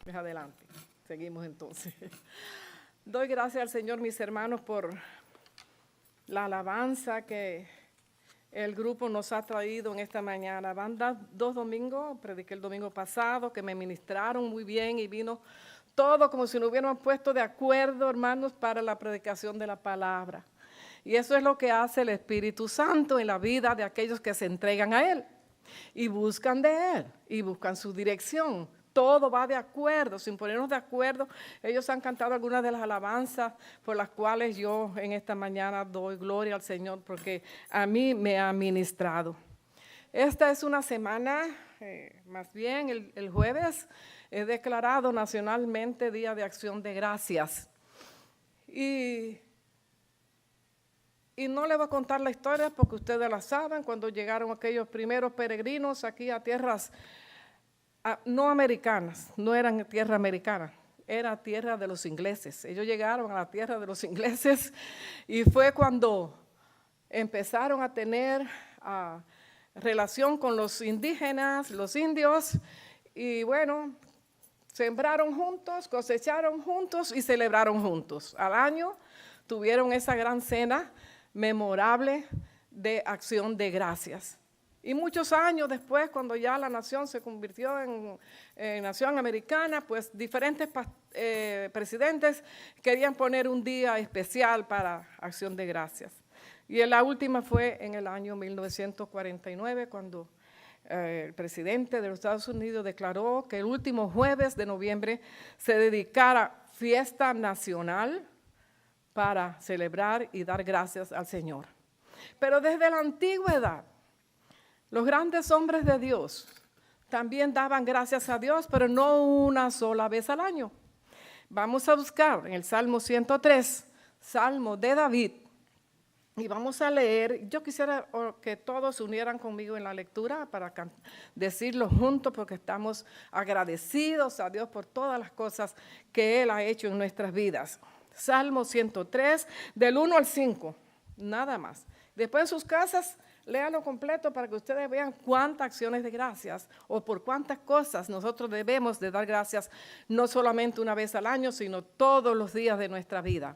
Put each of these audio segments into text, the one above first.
Pues adelante, seguimos entonces. Doy gracias al Señor, mis hermanos, por la alabanza que el grupo nos ha traído en esta mañana. Van 2 domingos, prediqué el domingo pasado, que me ministraron muy bien y vino todo como si nos hubiéramos puesto de acuerdo, hermanos, para la predicación de la palabra. Y eso es lo que hace el Espíritu Santo en la vida de aquellos que se entregan a Él y buscan de Él y buscan su dirección. Todo va de acuerdo, sin ponernos de acuerdo. Ellos han cantado algunas de las alabanzas por las cuales yo en esta mañana doy gloria al Señor porque a mí me ha ministrado. Esta es una semana, más bien el jueves, es declarado nacionalmente Día de Acción de Gracias. Y no les voy a contar la historia porque ustedes la saben, cuando llegaron aquellos primeros peregrinos aquí a tierras no americanas, no eran tierra americana, era tierra de los ingleses. Ellos llegaron a la tierra de los ingleses y fue cuando empezaron a tener relación con los indígenas, los indios, y bueno, sembraron juntos, cosecharon juntos y celebraron juntos. Al año tuvieron esa gran cena memorable de acción de gracias. Y muchos años después, cuando ya la nación se convirtió en nación americana, pues diferentes presidentes querían poner un día especial para acción de gracias. Y la última fue en el año 1949, cuando el presidente de los Estados Unidos declaró que el último jueves de noviembre se dedicara fiesta nacional para celebrar y dar gracias al Señor. Pero desde la antigüedad, los grandes hombres de Dios también daban gracias a Dios, pero no una sola vez al año. Vamos a buscar en el Salmo 103, Salmo de David, y vamos a leer. Yo quisiera que todos se unieran conmigo en la lectura para decirlo juntos, porque estamos agradecidos a Dios por todas las cosas que Él ha hecho en nuestras vidas. Salmo 103, del 1 al 5, nada más. Después en sus casas, léanlo completo para que ustedes vean cuántas acciones de gracias o por cuántas cosas nosotros debemos de dar gracias, no solamente una vez al año, sino todos los días de nuestra vida.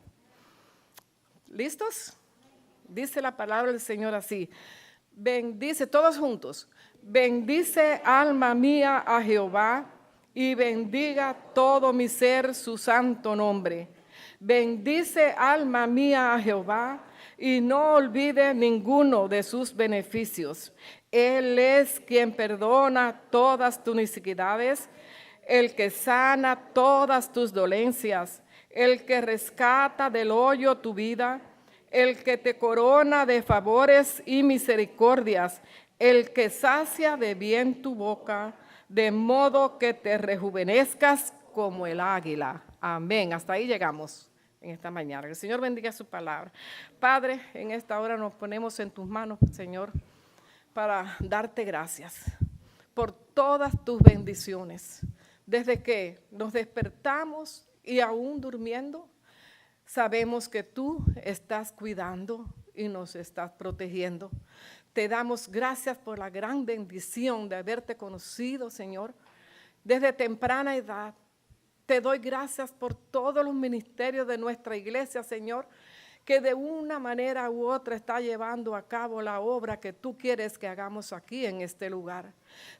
¿Listos? Dice la palabra del Señor así. Bendice, todos juntos. Bendice alma mía a Jehová y bendiga todo mi ser su santo nombre. Bendice alma mía a Jehová y no olvide ninguno de sus beneficios. Él es quien perdona todas tus iniquidades, el que sana todas tus dolencias, el que rescata del hoyo tu vida, el que te corona de favores y misericordias, el que sacia de bien tu boca, de modo que te rejuvenezcas como el águila. Amén. Hasta ahí llegamos en esta mañana. Que el Señor bendiga su palabra. Padre, en esta hora nos ponemos en tus manos, Señor, para darte gracias por todas tus bendiciones. Desde que nos despertamos y aún durmiendo, sabemos que tú estás cuidando y nos estás protegiendo. Te damos gracias por la gran bendición de haberte conocido, Señor, desde temprana edad. Te doy gracias por todos los ministerios de nuestra iglesia, Señor, que de una manera u otra está llevando a cabo la obra que tú quieres que hagamos aquí en este lugar.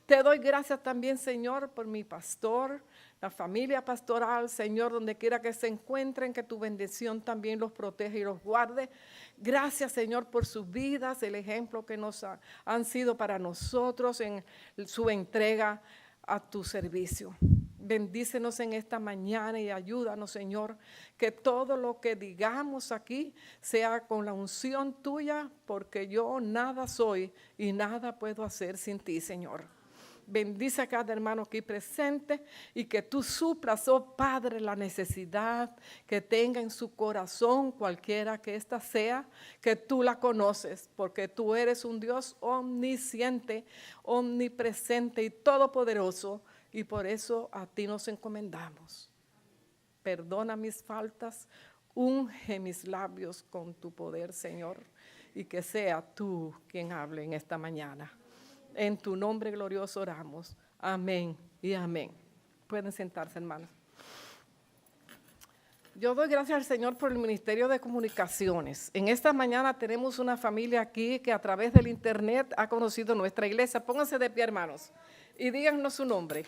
Te doy gracias también, Señor, por mi pastor, la familia pastoral, Señor, donde quiera que se encuentren, que tu bendición también los protege y los guarde. Gracias, Señor, por sus vidas, el ejemplo que nos han sido para nosotros en su entrega a tu servicio. Bendícenos en esta mañana y ayúdanos, Señor, que todo lo que digamos aquí sea con la unción tuya, porque yo nada soy y nada puedo hacer sin ti, Señor. Bendice a cada hermano aquí presente y que tú suplas, oh Padre, la necesidad que tenga en su corazón, cualquiera que ésta sea, que tú la conoces, porque tú eres un Dios omnisciente, omnipresente y todopoderoso, y por eso a ti nos encomendamos. Perdona mis faltas, unge mis labios con tu poder, Señor, y que sea tú quien hable en esta mañana. En tu nombre glorioso oramos. Amén y amén. Pueden sentarse, hermanos. Yo doy gracias al Señor por el Ministerio de Comunicaciones. En esta mañana tenemos una familia aquí que a través del internet ha conocido nuestra iglesia. Pónganse de pie, hermanos, y díganos su nombre.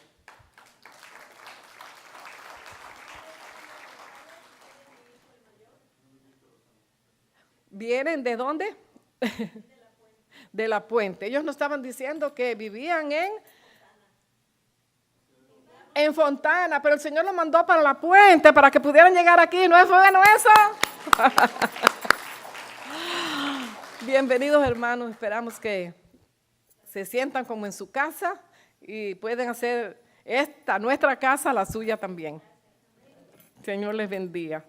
¿Vienen de dónde? De La Puente. Ellos nos estaban diciendo que vivían en Fontana, pero el Señor los mandó para La Puente para que pudieran llegar aquí. ¿No es bueno eso? Bienvenidos, hermanos. Esperamos que se sientan como en su casa y pueden hacer nuestra casa, la suya también. Señor les bendiga.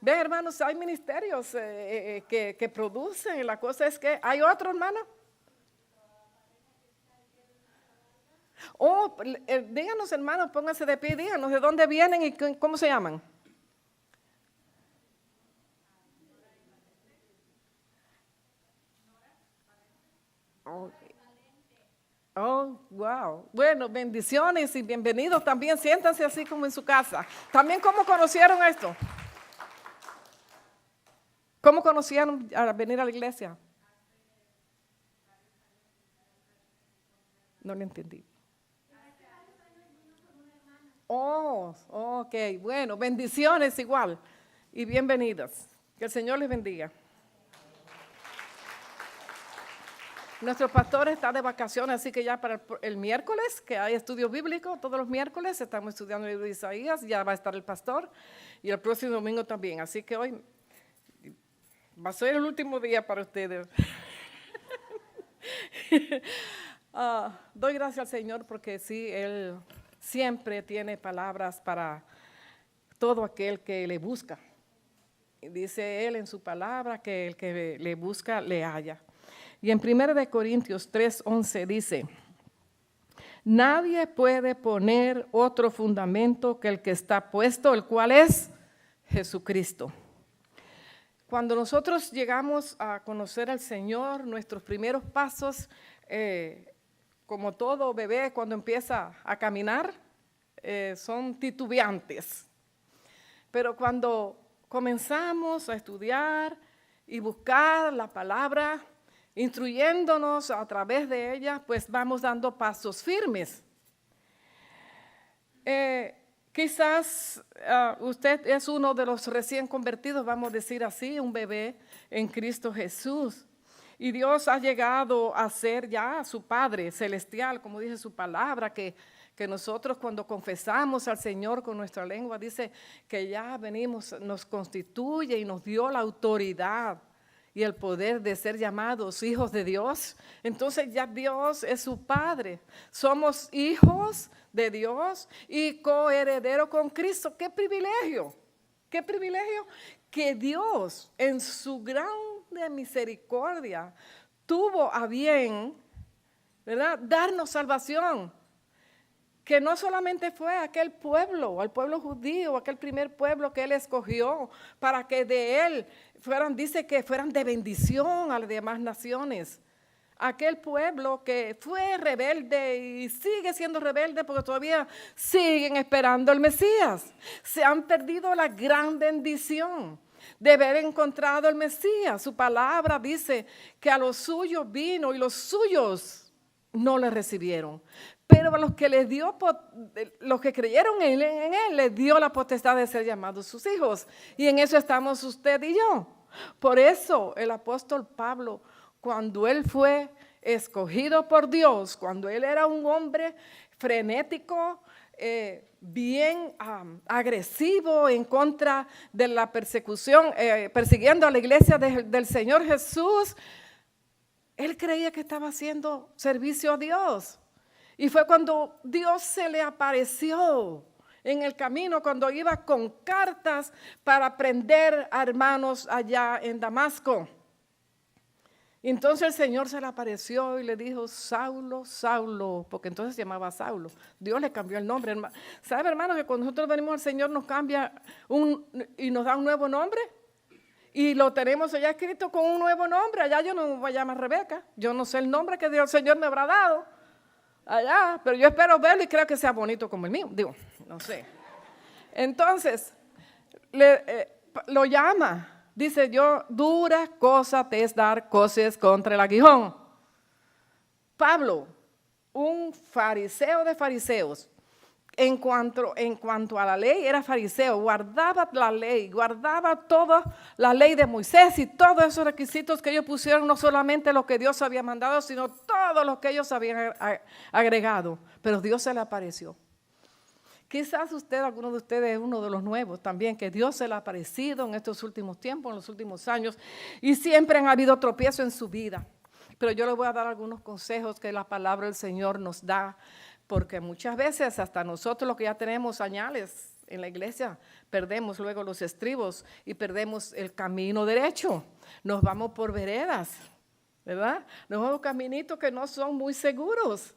Ve, hermanos, hay ministerios que producen. La cosa es que hay otro, hermano. Oh, díganos, hermanos, pónganse de pie, díganos de dónde vienen y cómo se llaman. Oh, wow. Bueno, bendiciones y bienvenidos también. Siéntanse así como en su casa. También, ¿cómo conocieron esto? ¿Cómo conocieron a venir a la iglesia? No le entendí. Oh, ok, bueno, bendiciones igual y bienvenidas. Que el Señor les bendiga. Nuestro pastor está de vacaciones, así que ya para el miércoles, que hay estudio bíblico, todos los miércoles estamos estudiando el libro de Isaías, ya va a estar el pastor, y el próximo domingo también. Así que hoy va a ser el último día para ustedes. Doy gracias al Señor porque sí, Él siempre tiene palabras para todo aquel que le busca. Dice Él en su palabra que el que le busca le halla. Y en 1 Corintios 3:11 dice, nadie puede poner otro fundamento que el que está puesto, el cual es Jesucristo. Cuando nosotros llegamos a conocer al Señor, nuestros primeros pasos, como todo bebé cuando empieza a caminar, son titubeantes. Pero cuando comenzamos a estudiar y buscar la palabra, instruyéndonos a través de ella, pues vamos dando pasos firmes. Quizás usted es uno de los recién convertidos, vamos a decir así, un bebé en Cristo Jesús. Y Dios ha llegado a ser ya su Padre celestial, como dice su palabra, que nosotros cuando confesamos al Señor con nuestra lengua, dice que ya venimos, nos constituye y nos dio la autoridad y el poder de ser llamados hijos de Dios. Entonces ya Dios es su Padre. Somos hijos de Dios y coherederos con Cristo. ¡Qué privilegio! ¡Qué privilegio! Que Dios en su grande misericordia tuvo a bien, ¿verdad?, darnos salvación. Que no solamente fue aquel pueblo, al pueblo judío, aquel primer pueblo que Él escogió para que de Él dice que fueran de bendición a las demás naciones. Aquel pueblo que fue rebelde y sigue siendo rebelde porque todavía siguen esperando al Mesías. Se han perdido la gran bendición de haber encontrado al Mesías. Su palabra dice que a los suyos vino y los suyos no le recibieron. Pero a los que les dio, los que creyeron en él, les dio la potestad de ser llamados sus hijos. Y en eso estamos usted y yo. Por eso el apóstol Pablo, cuando él fue escogido por Dios, cuando él era un hombre frenético, bien agresivo en contra de la persecución, persiguiendo a la iglesia del Señor Jesús, él creía que estaba haciendo servicio a Dios. Y fue cuando Dios se le apareció en el camino, cuando iba con cartas para prender a hermanos allá en Damasco. Entonces el Señor se le apareció y le dijo, Saulo, Saulo, porque entonces se llamaba Saulo. Dios le cambió el nombre. ¿Sabe, hermano, que cuando nosotros venimos al Señor nos cambia y nos da un nuevo nombre? Y lo tenemos allá escrito con un nuevo nombre. Allá yo no me voy a llamar Rebeca. Yo no sé el nombre que Dios, el Señor me habrá dado. allá, pero yo espero verlo y creo que sea bonito como el mío. Digo, no sé. Entonces, lo llama. Dice, yo, dura cosa te es dar coces contra el aguijón. Pablo, un fariseo de fariseos, en cuanto a la ley, era fariseo, guardaba la ley, guardaba toda la ley de Moisés y todos esos requisitos que ellos pusieron, no solamente lo que Dios había mandado, sino todo lo que ellos habían agregado. Pero Dios se le apareció. Quizás alguno de ustedes es uno de los nuevos también, que Dios se le ha aparecido en estos últimos tiempos, en los últimos años, y siempre han habido tropiezos en su vida. Pero yo les voy a dar algunos consejos que la palabra del Señor nos da, porque muchas veces hasta nosotros los que ya tenemos añales en la iglesia, perdemos luego los estribos y perdemos el camino derecho. Nos vamos por veredas, ¿verdad? Nos vamos caminitos que no son muy seguros.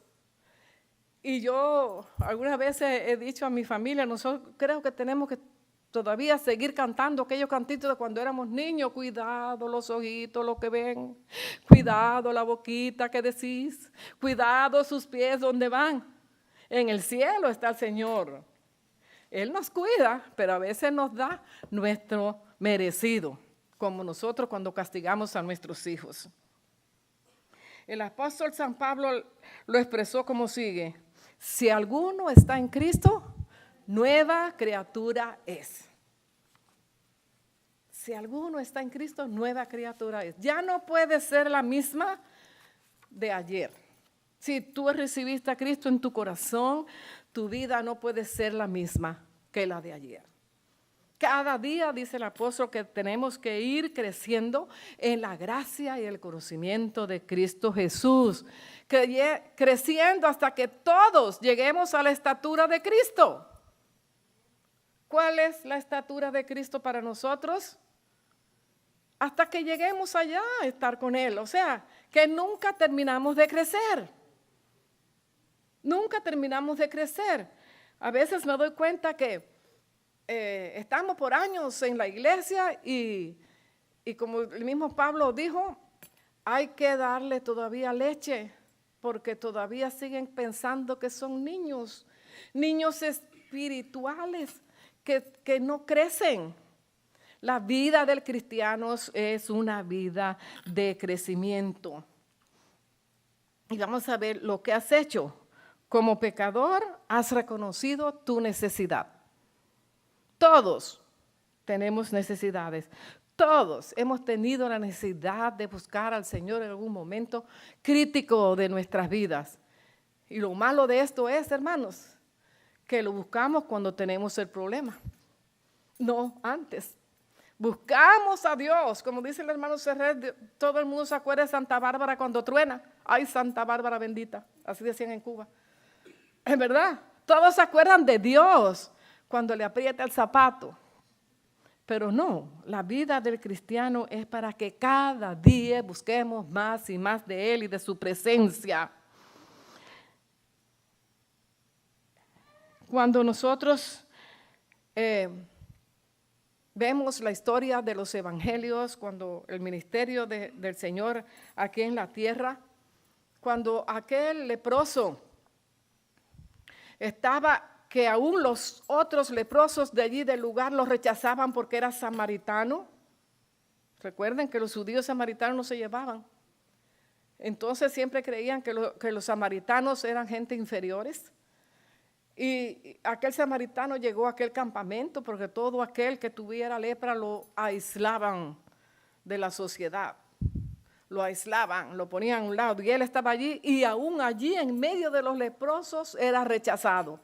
Y yo algunas veces he dicho a mi familia, nosotros creo que tenemos que todavía seguir cantando aquellos cantitos de cuando éramos niños. Cuidado los ojitos, lo que ven. Cuidado la boquita que decís. Cuidado sus pies donde van. En el cielo está el Señor. Él nos cuida, pero a veces nos da nuestro merecido, como nosotros cuando castigamos a nuestros hijos. El apóstol San Pablo lo expresó como sigue: si alguno está en Cristo, nueva criatura es. Si alguno está en Cristo, nueva criatura es. Ya no puede ser la misma de ayer. Si tú recibiste a Cristo en tu corazón, tu vida no puede ser la misma que la de ayer. Cada día, dice el apóstol, que tenemos que ir creciendo en la gracia y el conocimiento de Cristo Jesús, creciendo hasta que todos lleguemos a la estatura de Cristo. ¿Cuál es la estatura de Cristo para nosotros? Hasta que lleguemos allá a estar con Él. O sea, que nunca terminamos de crecer. Nunca terminamos de crecer. A veces me doy cuenta que estamos por años en la iglesia y como el mismo Pablo dijo, hay que darle todavía leche porque todavía siguen pensando que son niños espirituales que no crecen. La vida del cristiano es una vida de crecimiento. Y vamos a ver lo que has hecho. Como pecador, has reconocido tu necesidad. Todos tenemos necesidades. Todos hemos tenido la necesidad de buscar al Señor en algún momento crítico de nuestras vidas. Y lo malo de esto es, hermanos, que lo buscamos cuando tenemos el problema. No antes. Buscamos a Dios, como dice el hermano Serret, todo el mundo se acuerda de Santa Bárbara cuando truena. Ay, Santa Bárbara bendita, así decían en Cuba. Es verdad, todos se acuerdan de Dios cuando le aprieta el zapato. Pero no, la vida del cristiano es para que cada día busquemos más y más de Él y de su presencia. Cuando nosotros vemos la historia de los evangelios, cuando el ministerio del Señor aquí en la tierra, cuando aquel leproso estaba, que aún los otros leprosos de allí del lugar los rechazaban porque era samaritano. Recuerden que los judíos samaritanos no se llevaban. Entonces siempre creían que los samaritanos eran gente inferiores. Y aquel samaritano llegó a aquel campamento porque todo aquel que tuviera lepra lo aislaban de la sociedad. Lo aislaban, lo ponían a un lado y él estaba allí y aún allí en medio de los leprosos era rechazado.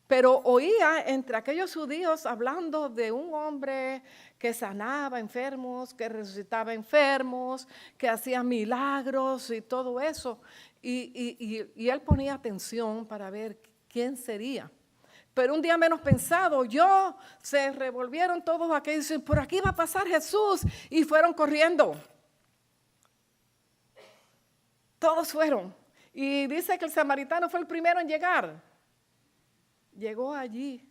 Pero oía entre aquellos judíos hablando de un hombre que sanaba enfermos, que resucitaba enfermos, que hacía milagros y todo eso. Y él ponía atención para ver quién sería. Pero un día menos pensado, se revolvieron todos aquellos y dicen, por aquí va a pasar Jesús. Y fueron corriendo. Todos fueron. Y dice que el samaritano fue el primero en llegar. Llegó allí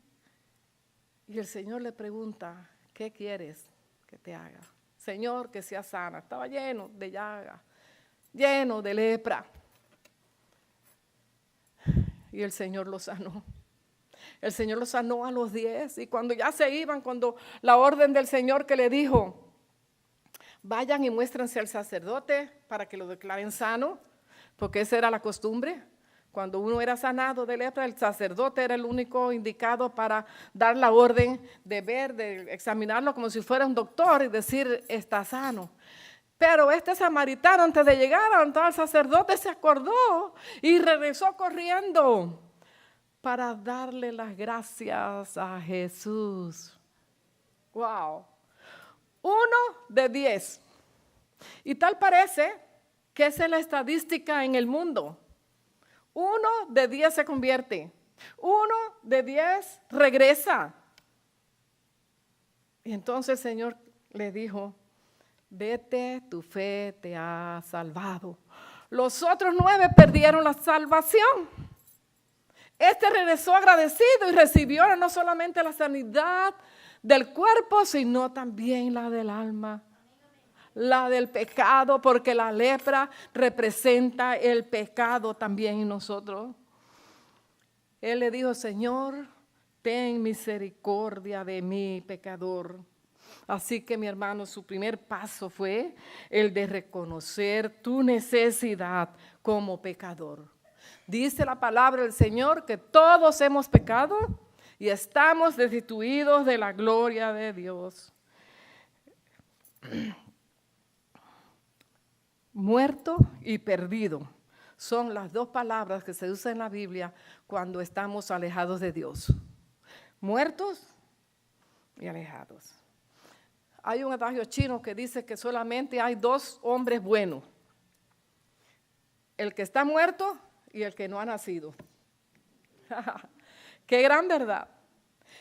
y el Señor le pregunta, ¿qué quieres que te haga? Señor, que sea sana. Estaba lleno de llaga, lleno de lepra. y el Señor los sanó. El Señor los sanó a los 10 y cuando ya se iban, cuando la orden del Señor que le dijo, vayan y muéstrense al sacerdote para que lo declaren sano, porque esa era la costumbre. Cuando uno era sanado de lepra, el sacerdote era el único indicado para dar la orden de ver, de examinarlo como si fuera un doctor y decir, está sano. Pero este samaritano, antes de llegar al sacerdote, se acordó y regresó corriendo para darle las gracias a Jesús. Wow. 1 de 10. Y tal parece que esa es la estadística en el mundo. 1 de 10 se convierte. 1 de 10 regresa. Y entonces el Señor le dijo, vete, tu fe te ha salvado. Los otros 9 perdieron la salvación. Este regresó agradecido y recibió no solamente la sanidad del cuerpo, sino también la del alma, la del pecado, porque la lepra representa el pecado también en nosotros. Él le dijo, Señor, ten misericordia de mí, pecador. Así que, mi hermano, su primer paso fue el de reconocer tu necesidad como pecador. Dice la palabra del Señor que todos hemos pecado y estamos destituidos de la gloria de Dios. Muerto y perdido son las 2 palabras que se usan en la Biblia cuando estamos alejados de Dios. Muertos y alejados. Hay un adagio chino que dice que solamente hay 2 hombres buenos. El que está muerto y el que no ha nacido. Qué gran verdad.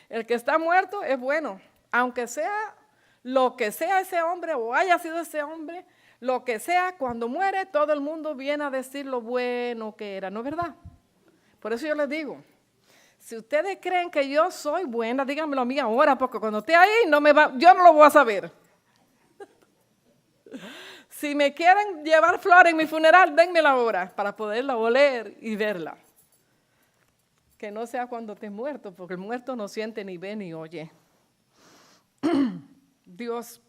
El que está muerto es bueno, aunque sea lo que sea ese hombre o haya sido ese hombre, lo que sea, cuando muere todo el mundo viene a decir lo bueno que era, ¿no es verdad? Por eso yo les digo, si ustedes creen que yo soy buena, díganmelo a mí ahora, porque cuando esté ahí yo no lo voy a saber. Si me quieren llevar flores en mi funeral, denmela ahora para poderla oler y verla. Que no sea cuando estés muerto, porque el muerto no siente, ni ve, ni oye. Dios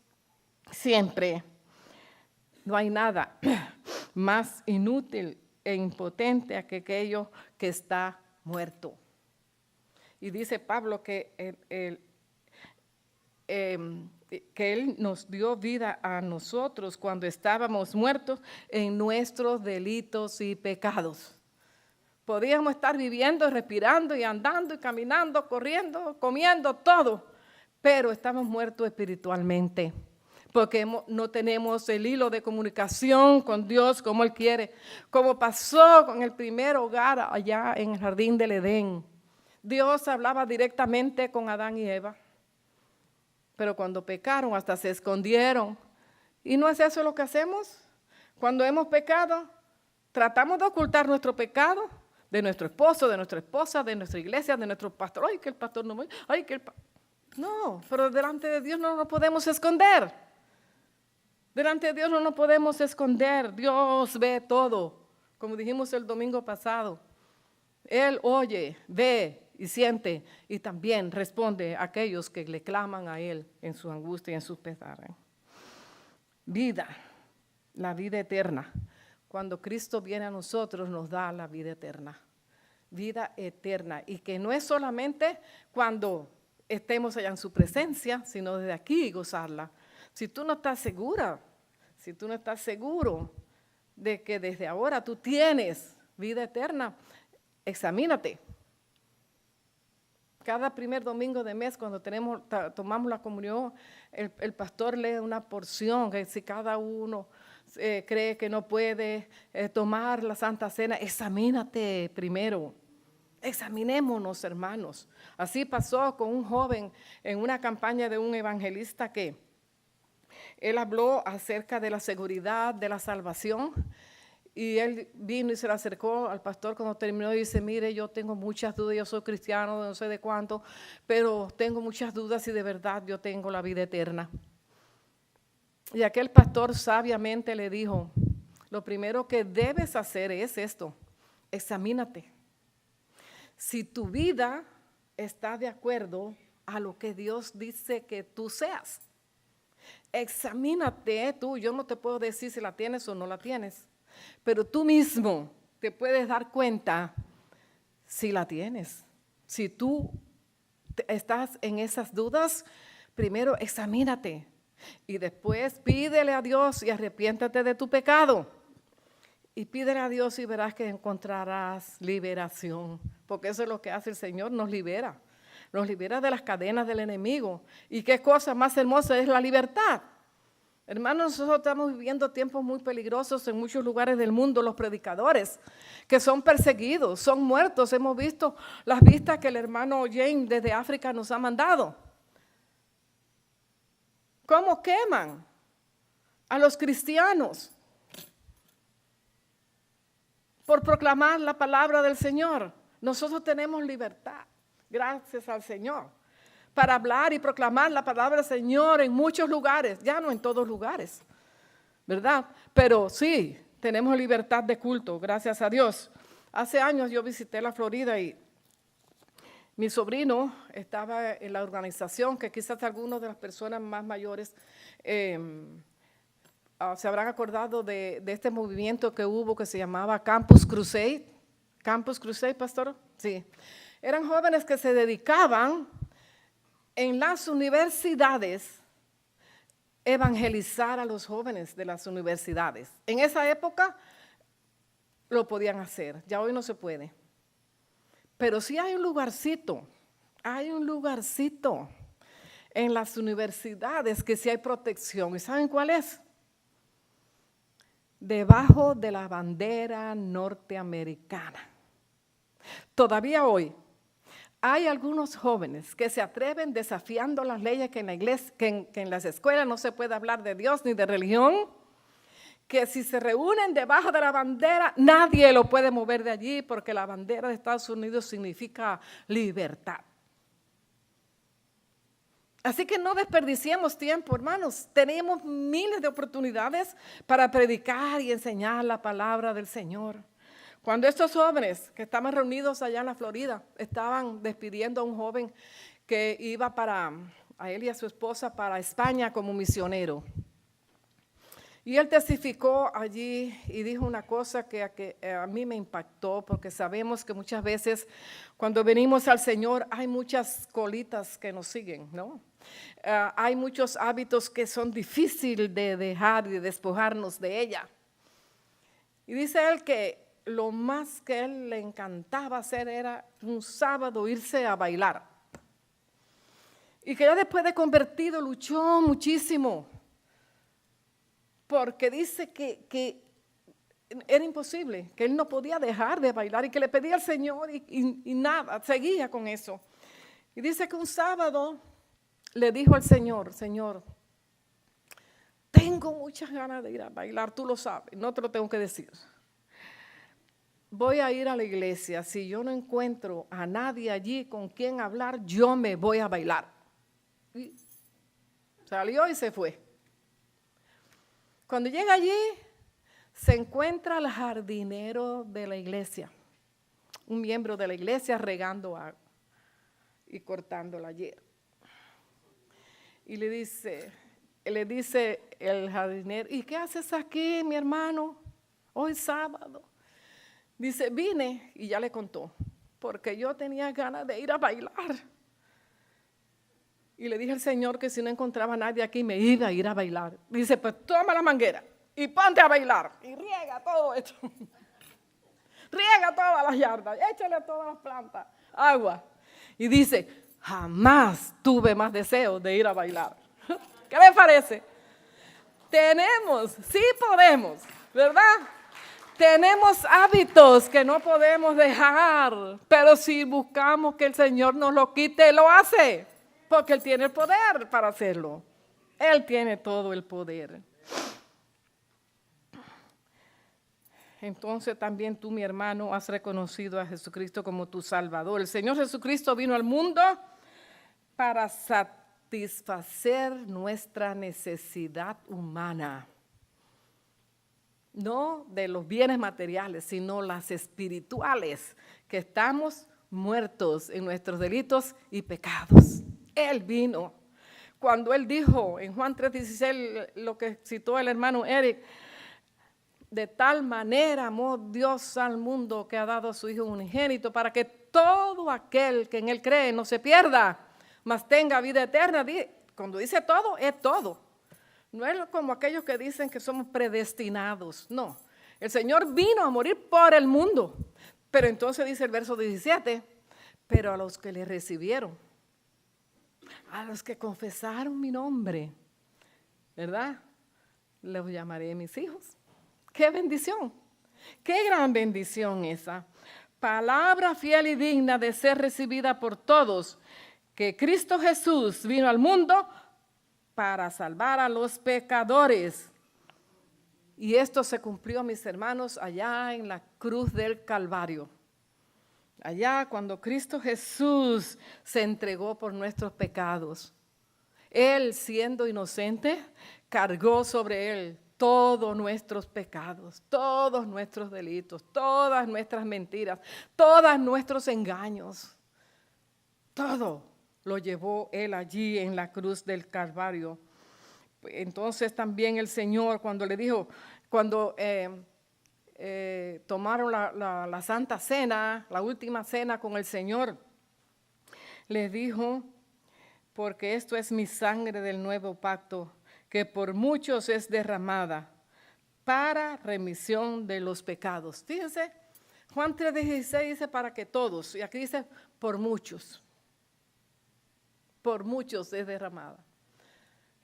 siempre, no hay nada más inútil e impotente que aquello que está muerto. Y dice Pablo que Él nos dio vida a nosotros cuando estábamos muertos en nuestros delitos y pecados. Podíamos estar viviendo, respirando y andando y caminando, corriendo, comiendo, todo, pero estamos muertos espiritualmente porque no tenemos el hilo de comunicación con Dios como Él quiere, como pasó con el primer hogar allá en el jardín del Edén. Dios hablaba directamente con Adán y Eva. Pero cuando pecaron hasta se escondieron. ¿Y no es eso lo que hacemos? Cuando hemos pecado, tratamos de ocultar nuestro pecado de nuestro esposo, de nuestra esposa, de nuestra iglesia, de nuestro pastor. Ay, que el pastor no me... Ay, que el No, pero delante de Dios no nos podemos esconder. Delante de Dios no nos podemos esconder. Dios ve todo. Como dijimos el domingo pasado. Él oye, ve y siente y también responde a aquellos que le claman a Él en su angustia y en sus pesares. Vida, la vida eterna. Cuando Cristo viene a nosotros nos da la vida eterna. Vida eterna. Y que no es solamente cuando estemos allá en su presencia, sino desde aquí gozarla. Si tú no estás segura, si tú no estás seguro de que desde ahora tú tienes vida eterna, examínate. Cada primer domingo de mes, cuando tomamos la comunión, el pastor lee una porción, que si cada uno cree que no puede tomar la Santa Cena, examínate primero. Examinémonos, hermanos. Así pasó con un joven en una campaña de un evangelista que él habló acerca de la seguridad de la salvación. Y él vino y se le acercó al pastor cuando terminó y dice, mire, yo tengo muchas dudas, yo soy cristiano, no sé de cuánto, pero tengo muchas dudas si de verdad yo tengo la vida eterna. Y aquel pastor sabiamente le dijo, lo primero que debes hacer es esto, examínate. si tu vida está de acuerdo a lo que Dios dice que tú seas. Examínate tú, yo no te puedo decir si la tienes o no la tienes, pero tú mismo te puedes dar cuenta si la tienes. Si tú estás en esas dudas, primero examínate y después pídele a Dios y arrepiéntate de tu pecado. Y pídele a Dios y verás que encontrarás liberación, porque eso es lo que hace el Señor, nos libera de las cadenas del enemigo. Y qué cosa más hermosa es la libertad. Hermanos, nosotros estamos viviendo tiempos muy peligrosos en muchos lugares del mundo. Los predicadores que son perseguidos, son muertos. Hemos visto las vistas que el hermano James desde África nos ha mandado. ¿Cómo queman a los cristianos por proclamar la palabra del Señor? Nosotros tenemos libertad, gracias al Señor, para hablar y proclamar la palabra del Señor en muchos lugares, ya no en todos lugares, ¿verdad? Pero sí, tenemos libertad de culto, gracias a Dios. Hace años yo visité la Florida y mi sobrino estaba en la organización, que quizás algunas de las personas más mayores se habrán acordado de este movimiento que hubo que se llamaba Campus Crusade. Campus Crusade, pastor. Sí. Eran jóvenes que se dedicaban en las universidades a evangelizar a los jóvenes de las universidades. En esa época lo podían hacer, ya hoy no se puede. Pero sí hay un lugarcito en las universidades que sí hay protección. ¿Y saben cuál es? Debajo de la bandera norteamericana. Todavía hoy hay algunos jóvenes que se atreven desafiando las leyes que en la iglesia, que en las escuelas no se puede hablar de Dios ni de religión, que si se reúnen debajo de la bandera, nadie lo puede mover de allí porque la bandera de Estados Unidos significa libertad. Así que no desperdiciemos tiempo, hermanos. Tenemos miles de oportunidades para predicar y enseñar la palabra del Señor. Cuando estos jóvenes que estaban reunidos allá en la Florida estaban despidiendo a un joven que iba a él y a su esposa para España como misionero. Y él testificó allí y dijo una cosa que a mí me impactó, porque sabemos que muchas veces cuando venimos al Señor hay muchas colitas que nos siguen, ¿no? Hay muchos hábitos que son difíciles de dejar y de despojarnos de ella. Y dice él que lo más que a él le encantaba hacer era un sábado irse a bailar. Y que ya después de convertido luchó muchísimo, porque dice que era imposible, que él no podía dejar de bailar y que le pedía al Señor y nada, seguía con eso. Y dice que un sábado le dijo al Señor, Señor, tengo muchas ganas de ir a bailar, tú lo sabes, no te lo tengo que decir. Voy a ir a la iglesia, si yo no encuentro a nadie allí con quien hablar, yo me voy a bailar. Y salió y se fue. Cuando llega allí, se encuentra el jardinero de la iglesia, un miembro de la iglesia regando agua y cortando la hierba. Y le dice el jardinero, ¿y qué haces aquí, mi hermano? Hoy sábado. Dice, vine, y ya le contó, porque yo tenía ganas de ir a bailar. Y le dije al Señor que si no encontraba a nadie aquí, me iba a ir a bailar. Dice, pues toma la manguera y ponte a bailar. Y riega todo esto. Riega todas las yardas, échale a todas las plantas agua. Y dice, jamás tuve más deseo de ir a bailar. ¿Qué les parece? Sí podemos, ¿verdad? Tenemos hábitos que no podemos dejar, pero si buscamos que el Señor nos lo quite, lo hace, porque Él tiene el poder para hacerlo. Él tiene todo el poder. Entonces también tú, mi hermano, has reconocido a Jesucristo como tu Salvador. El Señor Jesucristo vino al mundo para satisfacer nuestra necesidad humana. No de los bienes materiales, sino las espirituales, que estamos muertos en nuestros delitos y pecados. Él vino. Cuando Él dijo en Juan 3:16, lo que citó el hermano Eric, de tal manera amó Dios al mundo que ha dado a su Hijo unigénito para que todo aquel que en Él cree no se pierda, mas tenga vida eterna. Cuando dice todo, es todo. No es como aquellos que dicen que somos predestinados. No, el Señor vino a morir por el mundo. Pero entonces dice el verso 17, pero a los que le recibieron, a los que confesaron mi nombre, ¿verdad? Los llamaré mis hijos. ¡Qué bendición! ¡Qué gran bendición esa! Palabra fiel y digna de ser recibida por todos, que Cristo Jesús vino al mundo para salvar a los pecadores. Y esto se cumplió, mis hermanos, allá en la cruz del Calvario. Allá cuando Cristo Jesús se entregó por nuestros pecados. Él, siendo inocente, cargó sobre Él todos nuestros pecados, todos nuestros delitos, todas nuestras mentiras, todos nuestros engaños. Todo lo llevó Él allí en la cruz del Calvario. Entonces también el Señor, cuando le dijo, cuando tomaron la Santa Cena, la última cena con el Señor, les dijo, porque esto es mi sangre del nuevo pacto, que por muchos es derramada para remisión de los pecados. Fíjense, Juan 3:16 dice para que todos, y aquí dice por muchos es derramada.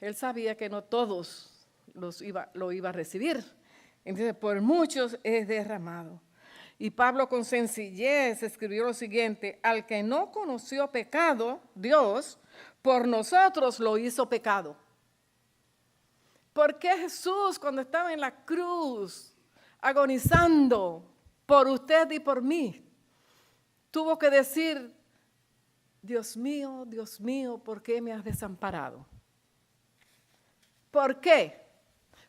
Él sabía que no todos lo iba a recibir. Entonces, por muchos es derramado. Y Pablo con sencillez escribió lo siguiente, al que no conoció pecado, Dios, por nosotros lo hizo pecado. ¿Por qué Jesús, cuando estaba en la cruz, agonizando por usted y por mí, tuvo que decir, Dios mío, ¿por qué me has desamparado? ¿Por qué?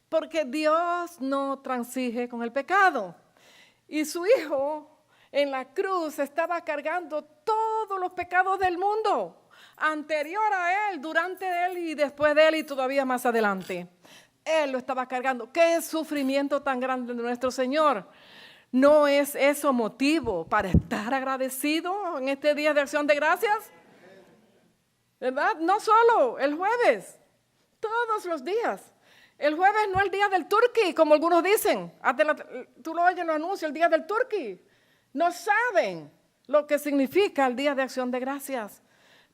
Porque Dios no transige con el pecado. Y su Hijo en la cruz estaba cargando todos los pecados del mundo, anterior a Él, durante Él y después de Él y todavía más adelante. Él lo estaba cargando. ¿Qué sufrimiento tan grande de nuestro Señor? ¿No es eso motivo para estar agradecido en este día de acción de gracias? ¿Verdad? No solo el jueves, todos los días. El jueves no es el día del turkey, como algunos dicen. Tú lo oyes en los anuncios, el día del turkey. No saben lo que significa el día de acción de gracias.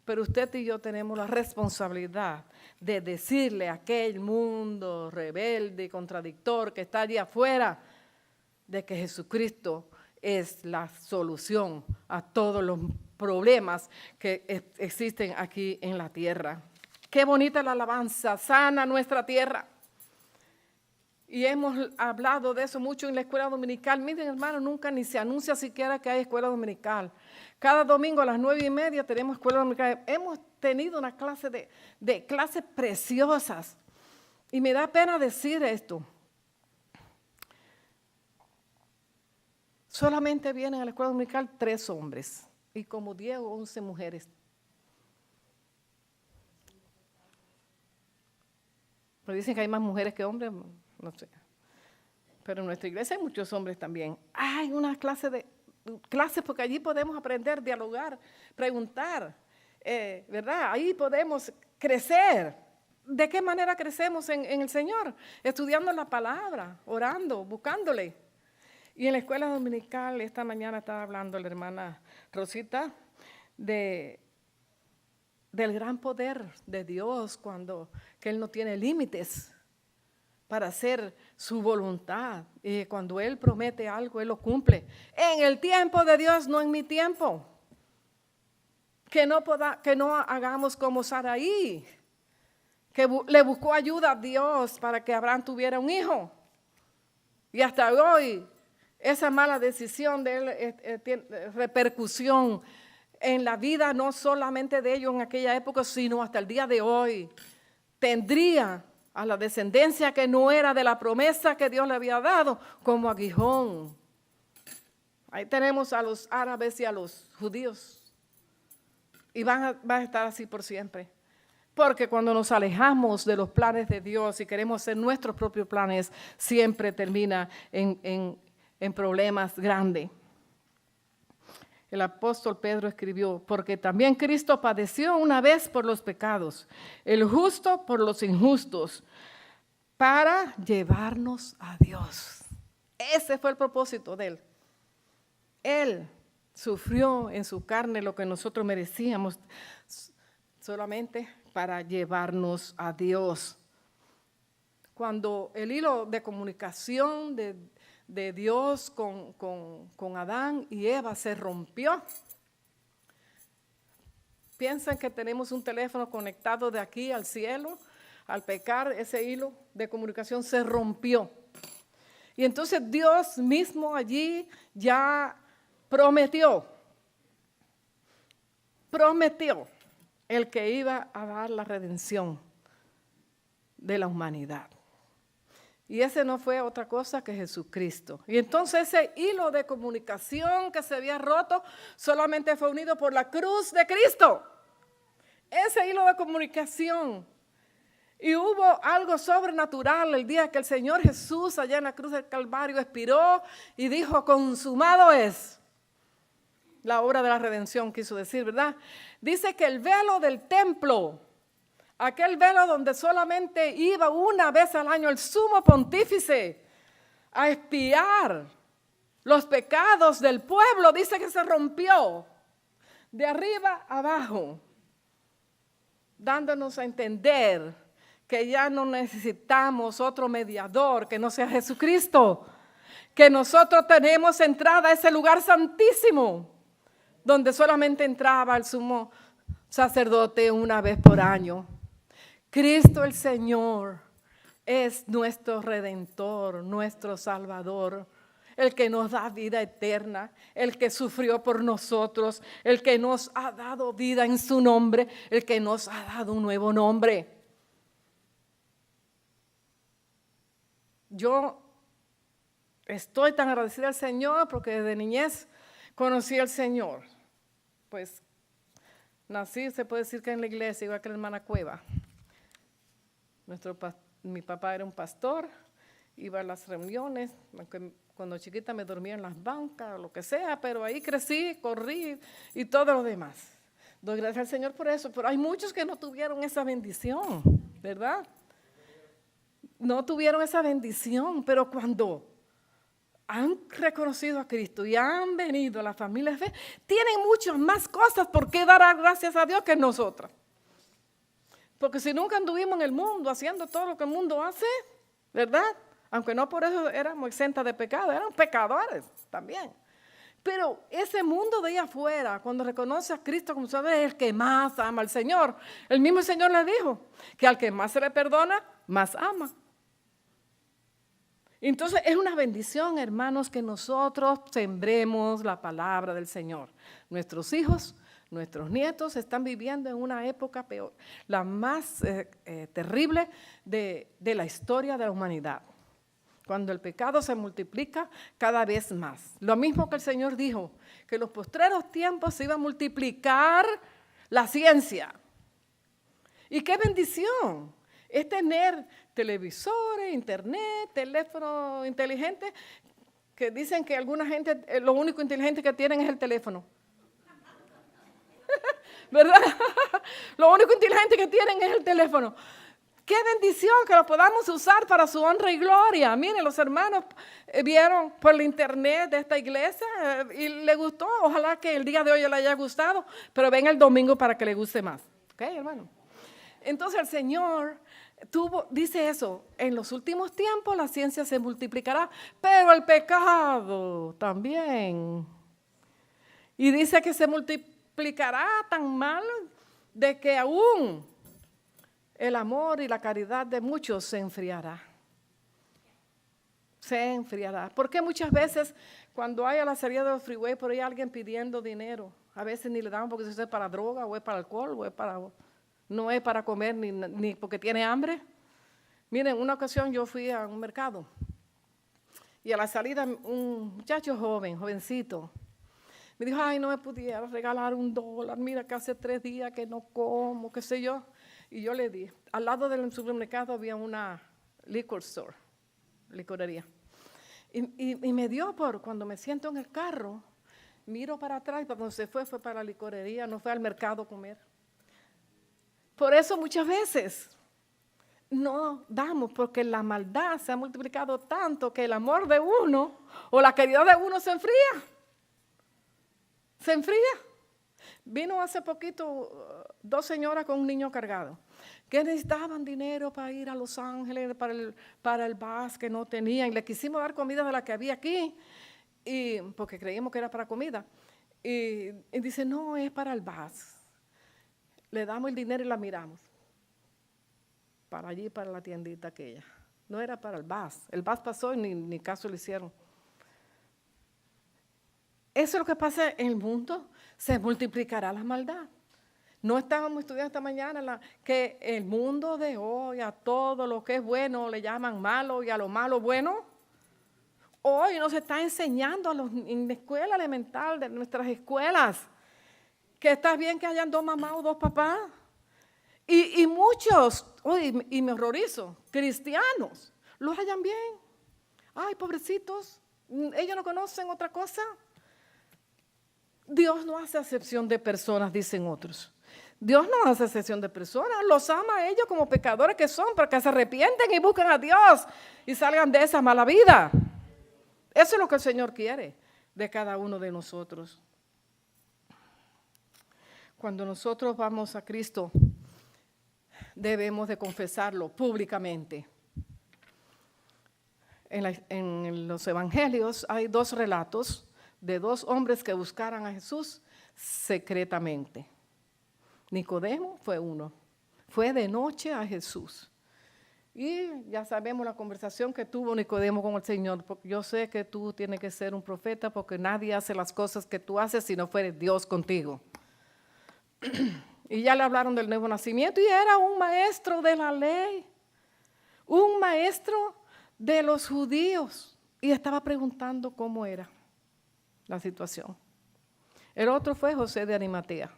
Pero usted y yo tenemos la responsabilidad de decirle a aquel mundo rebelde y contradictor que está allí afuera de que Jesucristo es la solución a todos los problemas que existen aquí en la tierra. Qué bonita la alabanza, sana nuestra tierra. Y hemos hablado de eso mucho en la escuela dominical. Miren, hermanos, nunca ni se anuncia siquiera que hay escuela dominical. Cada domingo a las 9:30 tenemos escuela dominical. Hemos tenido una clase de clases preciosas. Y me da pena decir esto. Solamente vienen a la escuela dominical 3 hombres y como 10 o 11 mujeres. Pero dicen que hay más mujeres que hombres. No sé, pero en nuestra iglesia hay muchos hombres también. Hay una clases porque allí podemos aprender, dialogar, preguntar, ¿verdad? Ahí podemos crecer. ¿De qué manera crecemos en el Señor? Estudiando la palabra, orando, buscándole. Y en la escuela dominical, esta mañana estaba hablando la hermana Rosita del gran poder de Dios que Él no tiene límites para hacer su voluntad. Y cuando Él promete algo, Él lo cumple. En el tiempo de Dios, no en mi tiempo. Que no hagamos como Saraí, que le buscó ayuda a Dios para que Abraham tuviera un hijo. Y hasta hoy, esa mala decisión de él tiene repercusión en la vida no solamente de ellos en aquella época, sino hasta el día de hoy. Tendría a la descendencia que no era de la promesa que Dios le había dado como aguijón Ahí tenemos a los árabes y a los judíos. Y van a estar así por siempre. Porque cuando nos alejamos de los planes de Dios y queremos hacer nuestros propios planes, siempre termina en problemas grandes. El apóstol Pedro escribió, porque también Cristo padeció una vez por los pecados, el justo por los injustos, para llevarnos a Dios. Ese fue el propósito de Él. Él sufrió en su carne lo que nosotros merecíamos solamente para llevarnos a Dios. Cuando el hilo de comunicación de Dios con Adán y Eva se rompió, piensan que tenemos un teléfono conectado de aquí al cielo. Al pecar, ese hilo de comunicación se rompió. Y entonces Dios mismo allí ya prometió el que iba a dar la redención de la humanidad. Y ese no fue otra cosa que Jesucristo. Y entonces ese hilo de comunicación que se había roto solamente fue unido por la cruz de Cristo. Ese hilo de comunicación. Y hubo algo sobrenatural el día que el Señor Jesús allá en la cruz del Calvario expiró y dijo, consumado es. La obra de la redención quiso decir, ¿verdad? Dice que el velo del templo, aquel velo donde solamente iba una vez al año el sumo pontífice a expiar los pecados del pueblo, dice que se rompió de arriba abajo, dándonos a entender que ya no necesitamos otro mediador que no sea Jesucristo, que nosotros tenemos entrada a ese lugar santísimo, donde solamente entraba el sumo sacerdote una vez por año. Cristo el Señor es nuestro Redentor, nuestro Salvador, el que nos da vida eterna, el que sufrió por nosotros, el que nos ha dado vida en su nombre, el que nos ha dado un nuevo nombre. Yo estoy tan agradecida al Señor porque desde niñez conocí al Señor. Pues nací, se puede decir que en la iglesia, igual que la hermana Cueva. Mi papá era un pastor, iba a las reuniones, cuando chiquita me dormía en las bancas, o lo que sea, pero ahí crecí, corrí y todo lo demás. Doy gracias al Señor por eso, pero hay muchos que no tuvieron esa bendición, ¿verdad? No tuvieron esa bendición, pero cuando han reconocido a Cristo y han venido a la familia de fe, tienen muchas más cosas por qué dar gracias a Dios que nosotras. Porque si nunca anduvimos en el mundo haciendo todo lo que el mundo hace, ¿verdad? Aunque no por eso éramos exentas de pecado, eran pecadores también. Pero ese mundo de ahí afuera, cuando reconoce a Cristo como sabe, es el que más ama al Señor. El mismo Señor le dijo que al que más se le perdona, más ama. Entonces es una bendición, hermanos, que nosotros sembremos la palabra del Señor. Nuestros hijos, nuestros nietos están viviendo en una época peor, la más terrible de la historia de la humanidad. Cuando el pecado se multiplica cada vez más. Lo mismo que el Señor dijo, que en los postreros tiempos se iba a multiplicar la ciencia. Y qué bendición es tener televisores, internet, teléfono inteligente, que dicen que alguna gente lo único inteligente que tienen es el teléfono. ¿Verdad? Lo único inteligente que tienen es el teléfono. Qué bendición que lo podamos usar para su honra y gloria. Miren, los hermanos vieron por el internet de esta iglesia y les gustó. Ojalá que el día de hoy les haya gustado, pero ven el domingo para que les guste más. ¿Ok, hermano? Entonces el Señor dice eso, en los últimos tiempos la ciencia se multiplicará, pero el pecado también. Y dice que se multiplicará tan mal de que aún el amor y la caridad de muchos se enfriará. Se enfriará. Porque muchas veces cuando hay a la salida de los freeway por ahí alguien pidiendo dinero, a veces ni le dan porque eso es para droga o es para alcohol o es para... No es para comer ni porque tiene hambre. Miren, una ocasión yo fui a un mercado Y a la salida un muchacho jovencito, me dijo, ay, no me pudiera regalar $1, mira que hace 3 días que no como, qué sé yo. Y yo le di, al lado del supermercado había una liquor store, licorería. Y me dio por, cuando me siento en el carro, miro para atrás, para donde se fue para la licorería, no fue al mercado a comer. Por eso muchas veces no damos, porque la maldad se ha multiplicado tanto que el amor de uno o la caridad de uno se enfría. Se enfría. Vino hace poquito 2 señoras con un niño cargado que necesitaban dinero para ir a Los Ángeles, para el bus que no tenían. Y le quisimos dar comida de la que había aquí, porque creímos que era para comida. Y dice, no, es para el bus. Le damos el dinero y la miramos. Para allí, para la tiendita aquella. No era para el bus. El bus pasó y ni caso le hicieron. Eso es lo que pasa en el mundo. Se multiplicará la maldad. No estábamos estudiando esta mañana que el mundo de hoy a todo lo que es bueno le llaman malo y a lo malo bueno. Hoy nos está enseñando en la escuela elemental de nuestras escuelas que está bien que hayan 2 mamás o 2 papás. Y muchos, y me horrorizo, cristianos, los hallan bien. Ay, pobrecitos, ellos no conocen otra cosa. Dios no hace acepción de personas, dicen otros. Dios no hace acepción de personas, los ama a ellos como pecadores que son, para que se arrepienten y busquen a Dios y salgan de esa mala vida. Eso es lo que el Señor quiere de cada uno de nosotros. Cuando nosotros vamos a Cristo, debemos de confesarlo públicamente. En los evangelios hay 2 relatos de 2 hombres que buscaran a Jesús secretamente. Nicodemo fue uno, fue de noche a Jesús. Y ya sabemos la conversación que tuvo Nicodemo con el Señor, porque yo sé que tú tienes que ser un profeta, porque nadie hace las cosas que tú haces si no fuere Dios contigo. Y ya le hablaron del nuevo nacimiento y era un maestro de la ley, un maestro de los judíos, y estaba preguntando cómo era la situación. El otro fue José de Arimatea.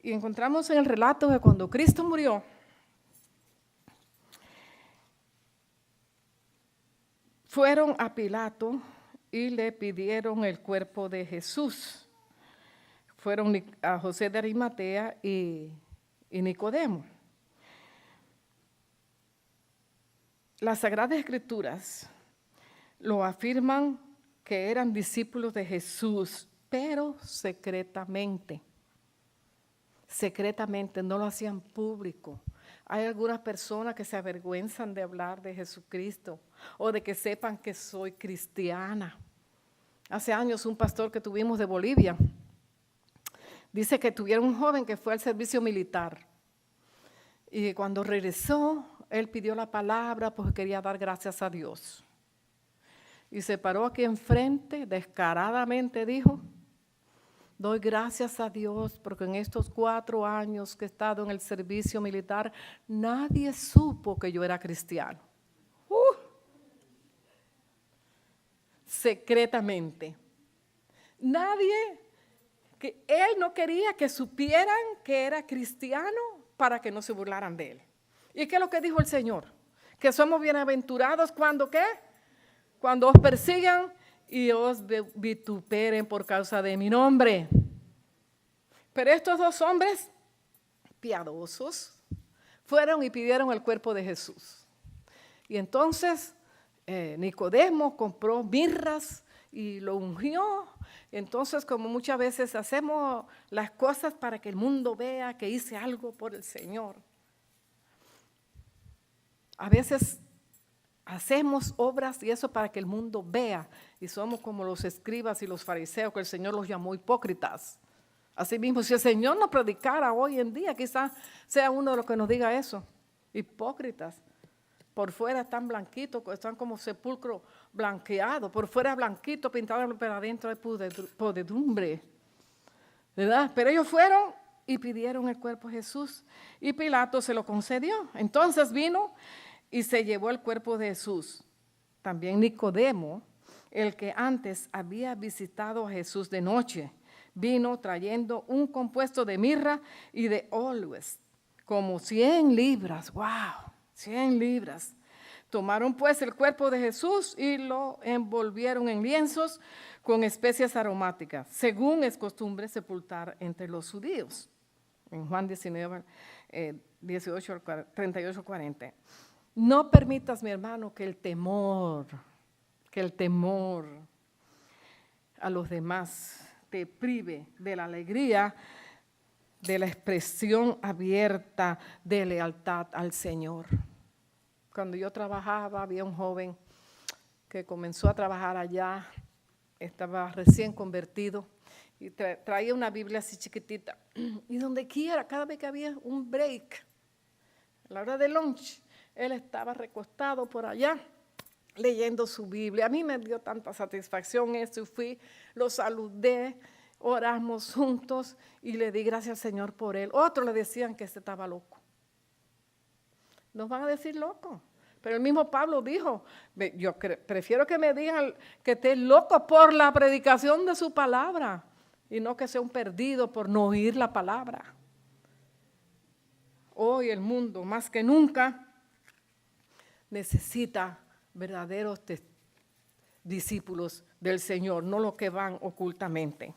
Y encontramos en el relato que cuando Cristo murió, fueron a Pilato y le pidieron el cuerpo de Jesús. Fueron a José de Arimatea y Nicodemo. Las Sagradas Escrituras lo afirman que eran discípulos de Jesús, pero secretamente. Secretamente, no lo hacían público. Hay algunas personas que se avergüenzan de hablar de Jesucristo o de que sepan que soy cristiana. Hace años un pastor que tuvimos de Bolivia dice que tuvieron un joven que fue al servicio militar y cuando regresó, él pidió la palabra porque quería dar gracias a Dios. Y se paró aquí enfrente, descaradamente dijo, doy gracias a Dios porque en estos 4 años que he estado en el servicio militar, nadie supo que yo era cristiano. Secretamente. Nadie, que él no quería que supieran que era cristiano para que no se burlaran de él. ¿Y qué es lo que dijo el Señor? Que somos bienaventurados cuando ¿qué? Cuando os persigan y os vituperen por causa de mi nombre. Pero estos 2 hombres piadosos fueron y pidieron el cuerpo de Jesús. Y entonces Nicodemo compró mirras y lo ungió. Entonces, como muchas veces hacemos las cosas para que el mundo vea que hice algo por el Señor. A veces hacemos obras y eso para que el mundo vea. Y somos como los escribas y los fariseos que el Señor los llamó hipócritas. Así mismo, si el Señor nos predicara hoy en día, quizás sea uno de los que nos diga eso. Hipócritas. Por fuera están blanquitos, están como sepulcro blanqueado. Por fuera blanquito, pintado, pero adentro hay podredumbre. ¿Verdad? Pero ellos fueron y pidieron el cuerpo de Jesús. Y Pilato se lo concedió. Entonces vino y se llevó el cuerpo de Jesús. También Nicodemo, el que antes había visitado a Jesús de noche, vino trayendo un compuesto de mirra y de óleos, como 100 libras. ¡Wow! 100 libras. Tomaron pues el cuerpo de Jesús y lo envolvieron en lienzos con especias aromáticas, según es costumbre sepultar entre los judíos. En Juan 19, 18, 38, 40. No permitas, mi hermano, que el temor a los demás te prive de la alegría, de la expresión abierta de lealtad al Señor. Cuando yo trabajaba, había un joven que comenzó a trabajar allá, estaba recién convertido y traía una Biblia así chiquitita. Y donde quiera, cada vez que había un break, a la hora de lunch, él estaba recostado por allá leyendo su Biblia. A mí me dio tanta satisfacción eso y fui, lo saludé, oramos juntos y le di gracias al Señor por él. Otros le decían que estaba loco. Nos van a decir loco. Pero el mismo Pablo dijo, yo prefiero que me digan que esté loco por la predicación de su palabra y no que sea un perdido por no oír la palabra. Hoy el mundo más que nunca necesita verdaderos discípulos del Señor, no los que van ocultamente.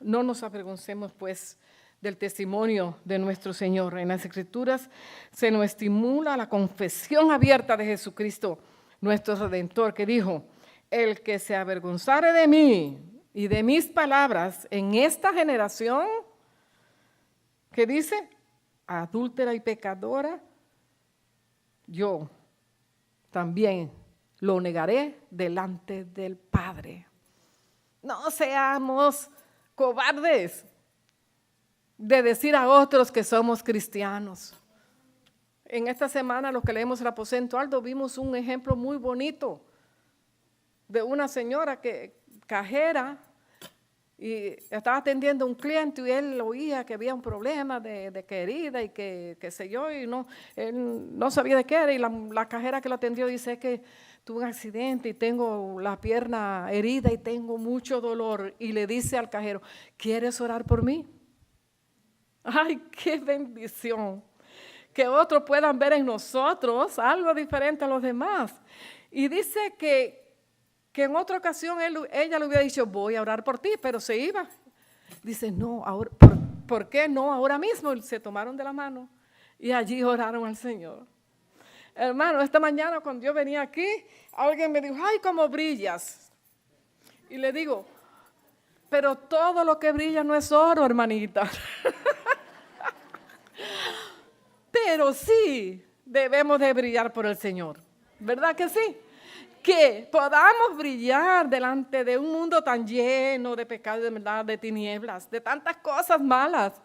No nos avergoncemos pues del testimonio de nuestro Señor. En las Escrituras se nos estimula la confesión abierta de Jesucristo, nuestro Redentor, que dijo, el que se avergonzare de mí y de mis palabras en esta generación, ¿qué dice? Adúltera y pecadora, yo también lo negaré delante del Padre. No seamos cobardes de decir a otros que somos cristianos. En esta semana, los que leemos el aposento alto, vimos un ejemplo muy bonito de una señora cajera, y estaba atendiendo a un cliente y él oía que había un problema de que herida y que qué sé yo, y él no sabía de qué era, y la cajera que lo atendió dice que tuve un accidente y tengo la pierna herida y tengo mucho dolor, y le dice al cajero, ¿quieres orar por mí? ¡Ay, qué bendición! Que otros puedan ver en nosotros algo diferente a los demás. Y dice que en otra ocasión ella le hubiera dicho, voy a orar por ti, pero se iba. Dice, no, ahora, ¿por qué no ahora mismo? Se tomaron de la mano y allí oraron al Señor. Hermano, esta mañana cuando yo venía aquí, alguien me dijo, ¡ay, cómo brillas! Y le digo, pero todo lo que brilla no es oro, hermanita. Pero sí debemos de brillar por el Señor, ¿verdad que sí? Que podamos brillar delante de un mundo tan lleno de pecado, de maldad, de tinieblas, de tantas cosas malas,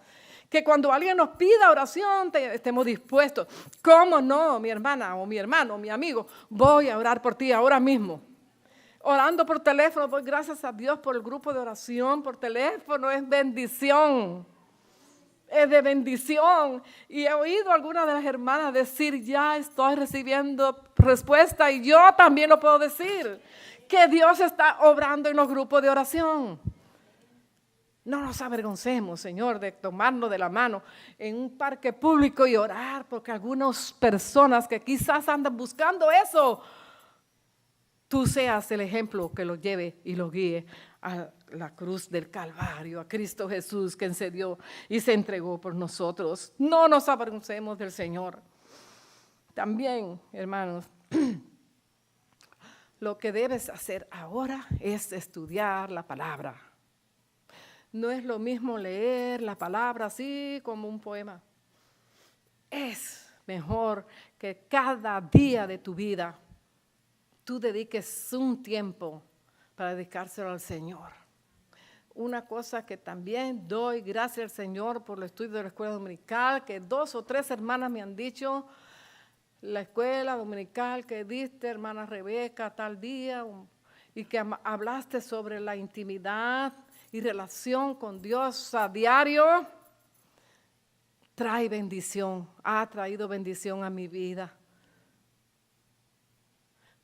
que cuando alguien nos pida oración estemos dispuestos. ¿Cómo no, mi hermana o mi hermano, mi amigo? Voy a orar por ti ahora mismo. Orando por teléfono, doy gracias a Dios por el grupo de oración por teléfono, es bendición. Es de bendición. Y he oído a algunas de las hermanas decir, ya estoy recibiendo respuesta, y yo también lo puedo decir, que Dios está obrando en los grupos de oración. No nos avergoncemos, Señor, de tomarnos de la mano en un parque público y orar, porque algunas personas que quizás andan buscando eso, tú seas el ejemplo que los lleve y los guíe a la cruz del Calvario, a Cristo Jesús, quien se dio y se entregó por nosotros. No nos avergoncemos del Señor. También, hermanos, lo que debes hacer ahora es estudiar la palabra. No es lo mismo leer la palabra así como un poema. Es mejor que cada día de tu vida tú dediques un tiempo para dedicárselo al Señor. Una cosa que también doy gracias al Señor por el estudio de la escuela dominical, que 2 o 3 hermanas me han dicho, la escuela dominical que diste, hermana Rebeca, tal día, y que hablaste sobre la intimidad y relación con Dios a diario, trae bendición, ha traído bendición a mi vida.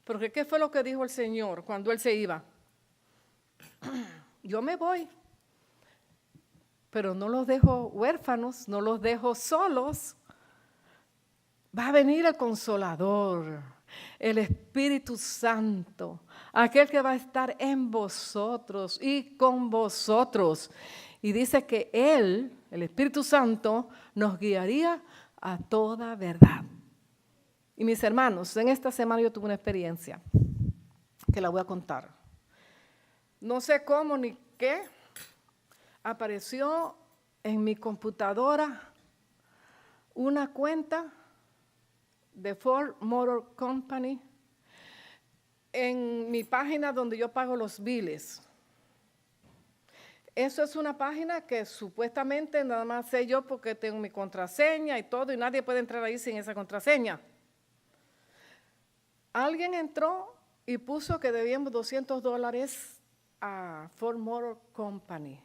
Porque ¿qué fue lo que dijo el Señor cuando Él se iba? Yo me voy, pero no los dejo huérfanos, no los dejo solos. Va a venir el Consolador, el Espíritu Santo, aquel que va a estar en vosotros y con vosotros. Y dice que Él, el Espíritu Santo, nos guiaría a toda verdad. Y mis hermanos, en esta semana yo tuve una experiencia que la voy a contar. No sé cómo ni qué, apareció en mi computadora una cuenta de Ford Motor Company en mi página donde yo pago los biles. Eso es una página que supuestamente nada más sé yo porque tengo mi contraseña y todo, y nadie puede entrar ahí sin esa contraseña. Alguien entró y puso que debíamos $200 a Ford Motor Company.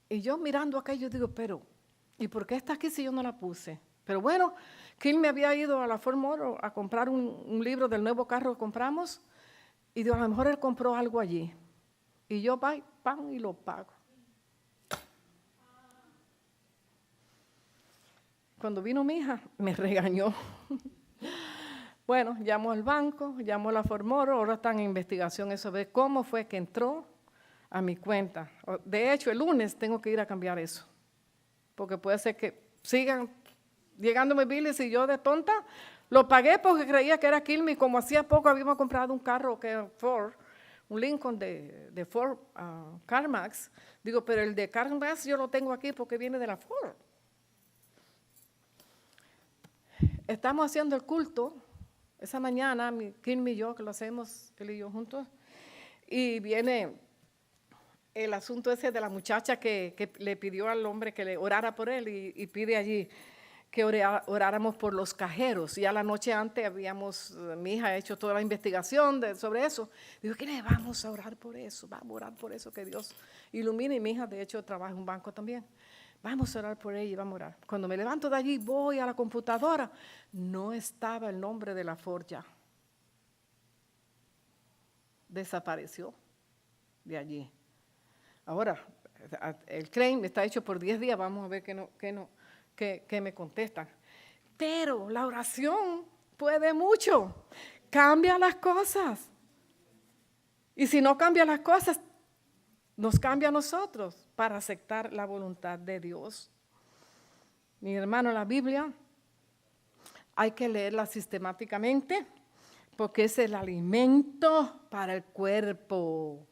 Y yo mirando acá, yo digo, pero, ¿y por qué está aquí si yo no la puse? Pero bueno, Kim me había ido a la Ford Motor a comprar un libro del nuevo carro que compramos, y digo, a lo mejor él compró algo allí. Y yo pan y lo pago. Cuando vino mi hija, me regañó. Bueno, llamó al banco, llamó a la Ford Motor, ahora están en investigación eso de cómo fue que entró a mi cuenta. De hecho, el lunes tengo que ir a cambiar eso, porque puede ser que sigan llegándome biles y yo de tonta lo pagué porque creía que era Quilmes. Como hacía poco habíamos comprado un carro que era Ford, un Lincoln de Ford CarMax. Digo, pero el de CarMax yo lo tengo aquí porque viene de la Ford. Estamos haciendo el culto esa mañana, Kim y yo, que lo hacemos él y yo juntos, y viene el asunto ese de la muchacha que le pidió al hombre que le orara por él y pide allí que oráramos por los cajeros. Ya la noche antes mi hija ha hecho toda la investigación sobre eso. Digo, ¿qué le vamos a orar por eso? Vamos a orar por eso, que Dios ilumine. Y mi hija, de hecho, trabaja en un banco también. Vamos a orar por ella y vamos a orar. Cuando me levanto de allí, voy a la computadora. No estaba el nombre de la Ford ya. Desapareció de allí. Ahora, el claim está hecho por 10 días. Vamos a ver qué me contestan. Pero la oración puede mucho. Cambia las cosas. Y si no cambia las cosas, nos cambia a nosotros para aceptar la voluntad de Dios. Mi hermano, la Biblia hay que leerla sistemáticamente porque es el alimento para el cuerpo,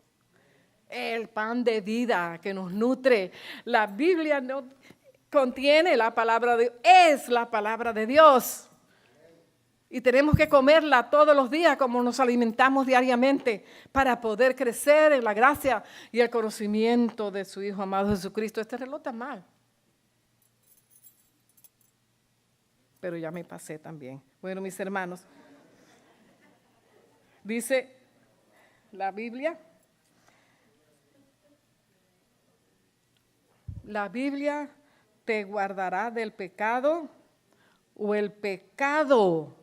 el pan de vida que nos nutre. La Biblia no contiene la palabra de Dios, es la palabra de Dios. Y tenemos que comerla todos los días como nos alimentamos diariamente para poder crecer en la gracia y el conocimiento de su Hijo amado Jesucristo. Este reloj está mal. Pero ya me pasé también. Bueno, mis hermanos, dice la Biblia te guardará del pecado o el pecado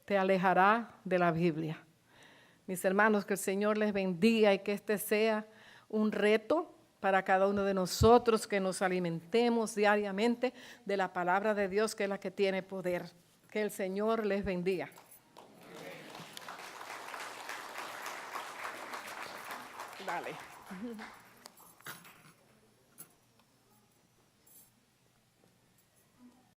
te alejará de la Biblia. Mis hermanos, que el Señor les bendiga y que este sea un reto para cada uno de nosotros, que nos alimentemos diariamente de la palabra de Dios, que es la que tiene poder. Que el Señor les bendiga. Dale.